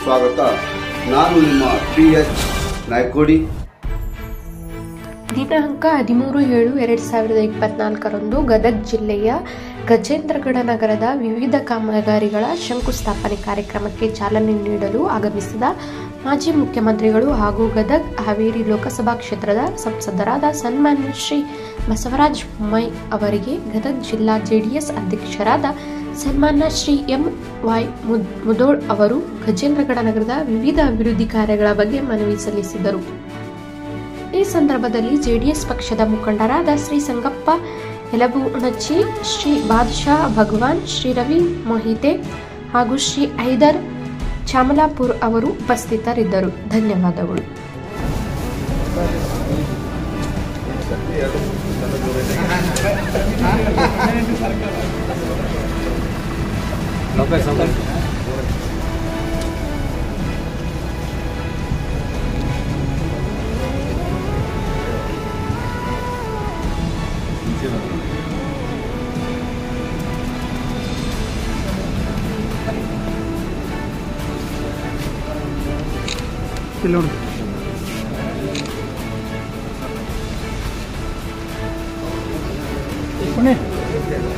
ಸ್ವಾಗತ. ನಾನು ನಿಮ್ಮ PS ನಾಯ್ಕೋಡಿ. ದಿನಾಂಕ 13/7/2024 ಗದಗ ಜಿಲ್ಲೆಯ ಗಜೇಂದ್ರಗಡ ನಗರದ ವಿವಿಧ ಕಾಮಗಾರಿಗಳ ಶಂಕುಸ್ಥಾಪನೆ ಕಾರ್ಯಕ್ರಮಕ್ಕೆ ಚಾಲನೆ ನೀಡಲು ಆಗಮಿಸಿದ ಮಾಜಿ ಮುಖ್ಯಮಂತ್ರಿಗಳು ಹಾಗೂ ಗದಗ ಹಾವೇರಿ ಲೋಕಸಭಾ ಕ್ಷೇತ್ರದ ಸಂಸದರಾದ ಸನ್ಮಾನ್ಯ ಶ್ರೀ ಬಸವರಾಜ ಬೊಮ್ಮಾಯಿ ಅವರಿಗೆ ಗದಗ ಜಿಲ್ಲಾ JDS ಅಧ್ಯಕ್ಷರಾದ ಸನ್ಮಾನ್ಯ ಶ್ರೀ MY ಮುದೋಳ್ ಅವರು ಗಜೇಂದ್ರಗಡ ನಗರದ ವಿವಿಧ ಅಭಿವೃದ್ಧಿ ಕಾರ್ಯಗಳ ಬಗ್ಗೆ ಮನವಿ ಸಲ್ಲಿಸಿದರು. ಈ ಸಂದರ್ಭದಲ್ಲಿ JDS ಪಕ್ಷದ ಮುಖಂಡರಾದ ಶ್ರೀ ಸಂಗಪ್ಪ ಯಲಬುಣಚಿ, ಶ್ರೀ ಬಾದಶಾ ಭಗವಾನ್, ಶ್ರೀ ರವಿ ಮೊಹಿತೆ ಹಾಗೂ ಶ್ರೀ ಐದರ್ ಚಾಮಲಾಪುರ್ ಅವರು ಉಪಸ್ಥಿತರಿದ್ದರು. ಧನ್ಯವಾದಗಳು.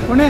पुणे